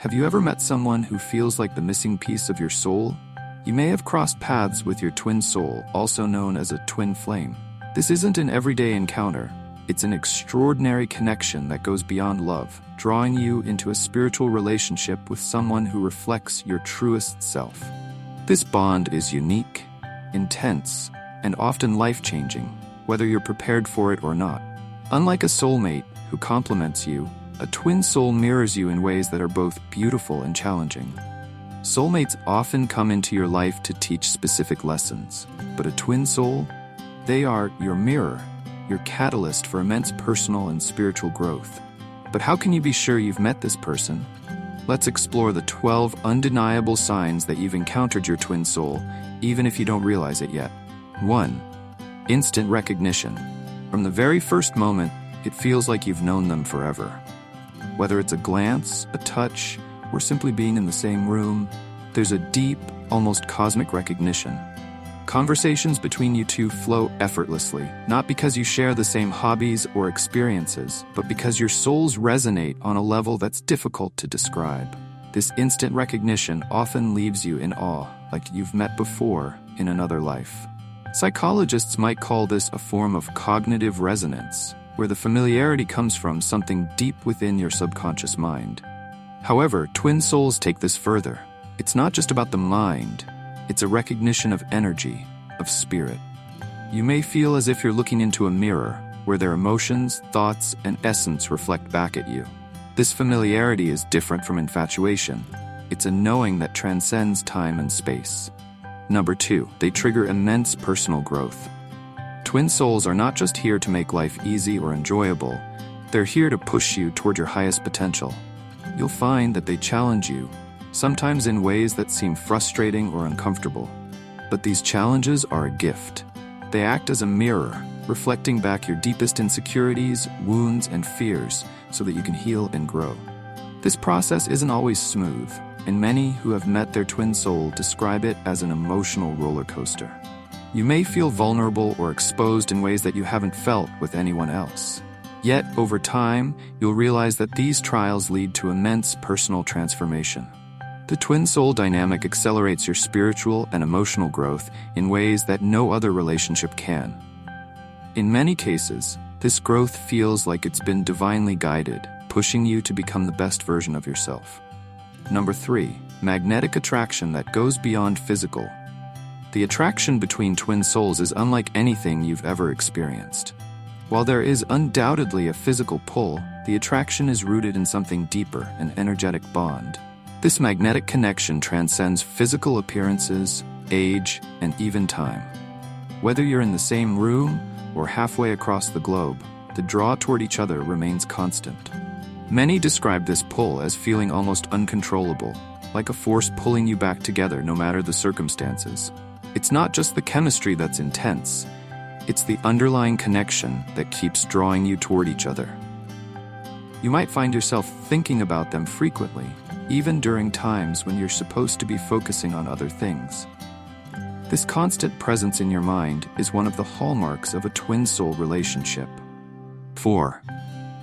Have you ever met someone who feels like the missing piece of your soul? You may have crossed paths with your twin soul, also known as a twin flame. This isn't an everyday encounter. It's an extraordinary connection that goes beyond love, drawing you into a spiritual relationship with someone who reflects your truest self. This bond is unique, intense, and often life-changing, whether you're prepared for it or not. Unlike a soulmate who complements you, a twin soul mirrors you in ways that are both beautiful and challenging. Soulmates often come into your life to teach specific lessons, but a twin soul, they are your mirror, your catalyst for immense personal and spiritual growth. But how can you be sure you've met this person? Let's explore the 12 undeniable signs that you've encountered your twin soul, even if you don't realize it yet. 1. Instant recognition. From the very first moment, it feels like you've known them forever. Whether it's a glance, a touch, or simply being in the same room, there's a deep, almost cosmic recognition. Conversations between you two flow effortlessly, not because you share the same hobbies or experiences, but because your souls resonate on a level that's difficult to describe. This instant recognition often leaves you in awe, like you've met before in another life. Psychologists might call this a form of cognitive resonance, where the familiarity comes from something deep within your subconscious mind. However, twin souls take this further. It's not just about the mind, it's a recognition of energy, of spirit. You may feel as if you're looking into a mirror, where their emotions, thoughts, and essence reflect back at you. This familiarity is different from infatuation. It's a knowing that transcends time and space. 2. They trigger immense personal growth. Twin souls are not just here to make life easy or enjoyable, they're here to push you toward your highest potential. You'll find that they challenge you, sometimes in ways that seem frustrating or uncomfortable. But these challenges are a gift. They act as a mirror, reflecting back your deepest insecurities, wounds, and fears so that you can heal and grow. This process isn't always smooth, and many who have met their twin soul describe it as an emotional roller coaster. You may feel vulnerable or exposed in ways that you haven't felt with anyone else. Yet, over time, you'll realize that these trials lead to immense personal transformation. The twin soul dynamic accelerates your spiritual and emotional growth in ways that no other relationship can. In many cases, this growth feels like it's been divinely guided, pushing you to become the best version of yourself. 3. Magnetic attraction that goes beyond physical. The attraction between twin souls is unlike anything you've ever experienced. While there is undoubtedly a physical pull, the attraction is rooted in something deeper, an energetic bond. This magnetic connection transcends physical appearances, age, and even time. Whether you're in the same room or halfway across the globe, the draw toward each other remains constant. Many describe this pull as feeling almost uncontrollable, like a force pulling you back together no matter the circumstances. It's not just the chemistry that's intense, it's the underlying connection that keeps drawing you toward each other. You might find yourself thinking about them frequently, even during times when you're supposed to be focusing on other things. This constant presence in your mind is one of the hallmarks of a twin soul relationship. 4.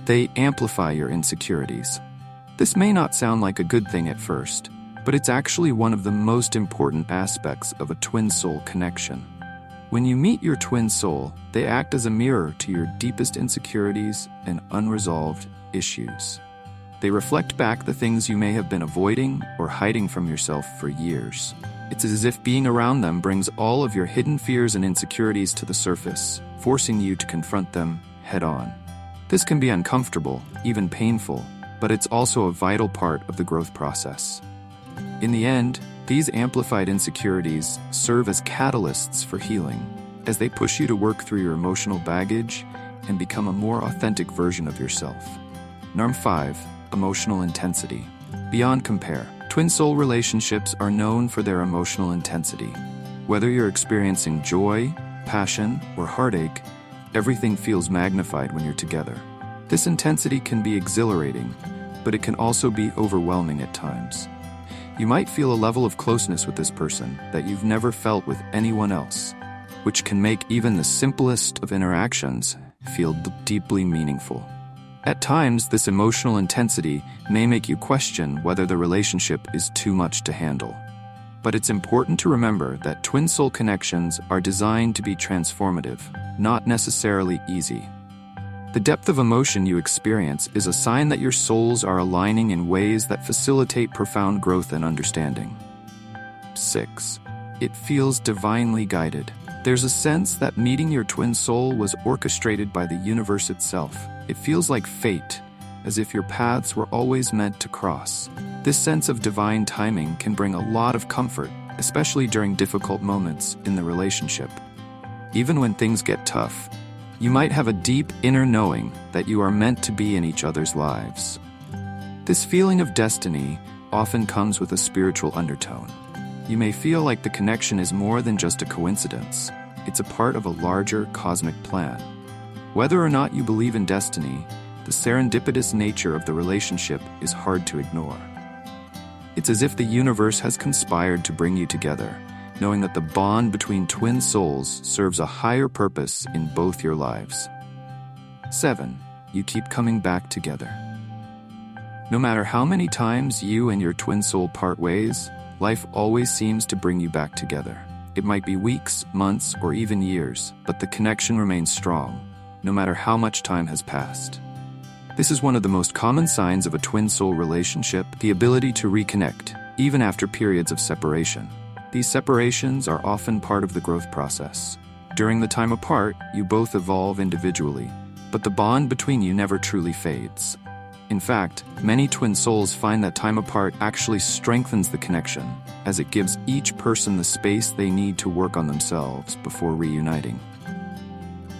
They amplify your insecurities. This may not sound like a good thing at first, but it's actually one of the most important aspects of a twin soul connection. When you meet your twin soul, they act as a mirror to your deepest insecurities and unresolved issues. They reflect back the things you may have been avoiding or hiding from yourself for years. It's as if being around them brings all of your hidden fears and insecurities to the surface, forcing you to confront them head-on. This can be uncomfortable, even painful, but it's also a vital part of the growth process. In the end, these amplified insecurities serve as catalysts for healing, as they push you to work through your emotional baggage and become a more authentic version of yourself. 5. Emotional intensity. Beyond compare, twin soul relationships are known for their emotional intensity. Whether you're experiencing joy, passion, or heartache, everything feels magnified when you're together. This intensity can be exhilarating, but it can also be overwhelming at times. You might feel a level of closeness with this person that you've never felt with anyone else, which can make even the simplest of interactions feel deeply meaningful. At times, this emotional intensity may make you question whether the relationship is too much to handle. But it's important to remember that twin soul connections are designed to be transformative, not necessarily easy. The depth of emotion you experience is a sign that your souls are aligning in ways that facilitate profound growth and understanding. 6. It feels divinely guided. There's a sense that meeting your twin soul was orchestrated by the universe itself. It feels like fate, as if your paths were always meant to cross. This sense of divine timing can bring a lot of comfort, especially during difficult moments in the relationship. Even when things get tough, you might have a deep inner knowing that you are meant to be in each other's lives. This feeling of destiny often comes with a spiritual undertone. You may feel like the connection is more than just a coincidence. It's a part of a larger cosmic plan. Whether or not you believe in destiny, the serendipitous nature of the relationship is hard to ignore. It's as if the universe has conspired to bring you together, knowing that the bond between twin souls serves a higher purpose in both your lives. 7. You keep coming back together. No matter how many times you and your twin soul part ways, life always seems to bring you back together. It might be weeks, months, or even years, but the connection remains strong, no matter how much time has passed. This is one of the most common signs of a twin soul relationship, the ability to reconnect, even after periods of separation. These separations are often part of the growth process. During the time apart, you both evolve individually, but the bond between you never truly fades. In fact, many twin souls find that time apart actually strengthens the connection, as it gives each person the space they need to work on themselves before reuniting.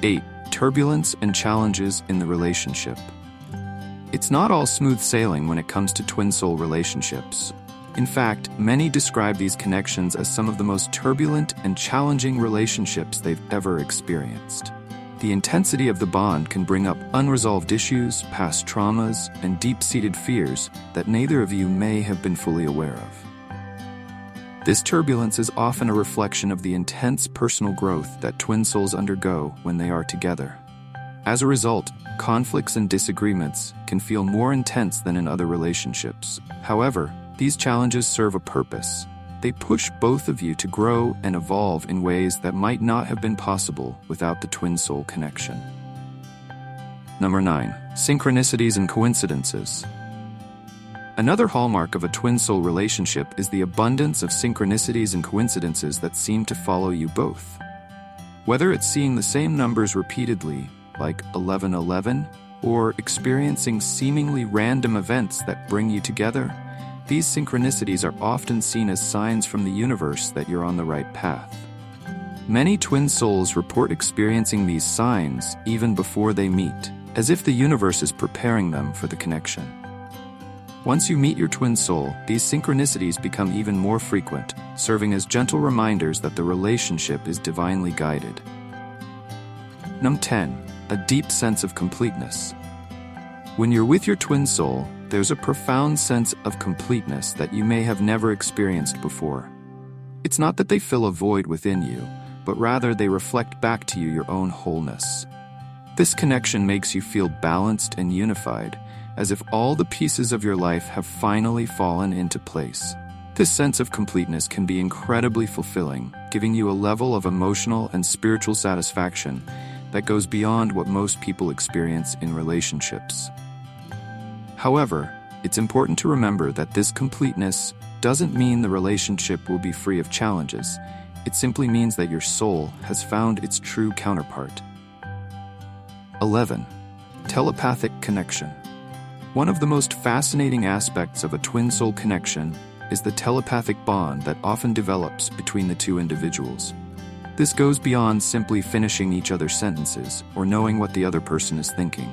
8. Turbulence and challenges in the relationship. It's not all smooth sailing when it comes to twin soul relationships. In fact, many describe these connections as some of the most turbulent and challenging relationships they've ever experienced. The intensity of the bond can bring up unresolved issues, past traumas, and deep-seated fears that neither of you may have been fully aware of. This turbulence is often a reflection of the intense personal growth that twin souls undergo when they are together. As a result, conflicts and disagreements can feel more intense than in other relationships. However, these challenges serve a purpose. They push both of you to grow and evolve in ways that might not have been possible without the twin soul connection. Number 9. Synchronicities and coincidences. Another hallmark of a twin soul relationship is the abundance of synchronicities and coincidences that seem to follow you both. Whether it's seeing the same numbers repeatedly, like 1111, or experiencing seemingly random events that bring you together, these synchronicities are often seen as signs from the universe that you're on the right path. Many twin souls report experiencing these signs even before they meet, as if the universe is preparing them for the connection. Once you meet your twin soul, these synchronicities become even more frequent, serving as gentle reminders that the relationship is divinely guided. Number 10. A deep sense of completeness. When you're with your twin soul, there's a profound sense of completeness that you may have never experienced before. It's not that they fill a void within you, but rather they reflect back to you your own wholeness. This connection makes you feel balanced and unified, as if all the pieces of your life have finally fallen into place. This sense of completeness can be incredibly fulfilling, giving you a level of emotional and spiritual satisfaction that goes beyond what most people experience in relationships. However, it's important to remember that this completeness doesn't mean the relationship will be free of challenges. It simply means that your soul has found its true counterpart. 11. Telepathic connection. One of the most fascinating aspects of a twin soul connection is the telepathic bond that often develops between the two individuals. This goes beyond simply finishing each other's sentences or knowing what the other person is thinking.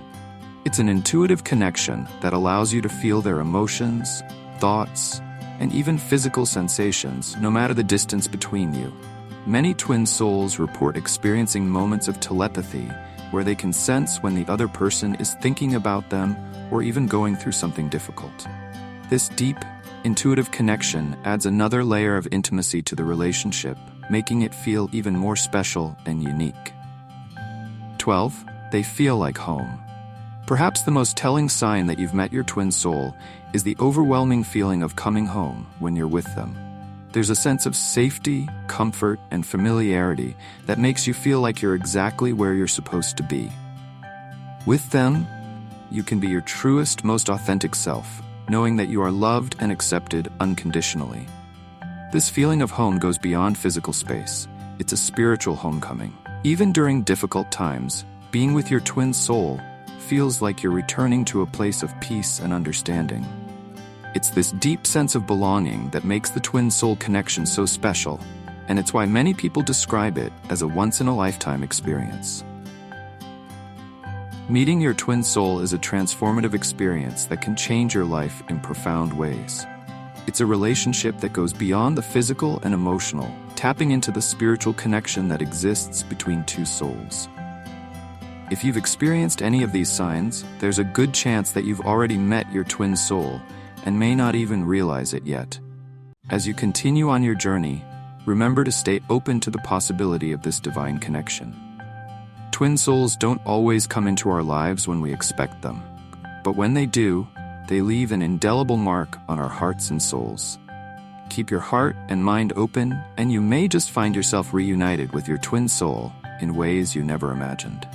It's an intuitive connection that allows you to feel their emotions, thoughts, and even physical sensations, no matter the distance between you. Many twin souls report experiencing moments of telepathy where they can sense when the other person is thinking about them or even going through something difficult. This deep, intuitive connection adds another layer of intimacy to the relationship, making it feel even more special and unique. 12. They feel like home. Perhaps the most telling sign that you've met your twin soul is the overwhelming feeling of coming home when you're with them. There's a sense of safety, comfort, and familiarity that makes you feel like you're exactly where you're supposed to be. With them, you can be your truest, most authentic self, knowing that you are loved and accepted unconditionally. This feeling of home goes beyond physical space. It's a spiritual homecoming. Even during difficult times, being with your twin soul feels like you're returning to a place of peace and understanding. It's this deep sense of belonging that makes the twin soul connection so special, and it's why many people describe it as a once-in-a-lifetime experience. Meeting your twin soul is a transformative experience that can change your life in profound ways. It's a relationship that goes beyond the physical and emotional, tapping into the spiritual connection that exists between two souls. If you've experienced any of these signs, there's a good chance that you've already met your twin soul and may not even realize it yet. As you continue on your journey, remember to stay open to the possibility of this divine connection. Twin souls don't always come into our lives when we expect them, but when they do, they leave an indelible mark on our hearts and souls. Keep your heart and mind open, and you may just find yourself reunited with your twin soul in ways you never imagined.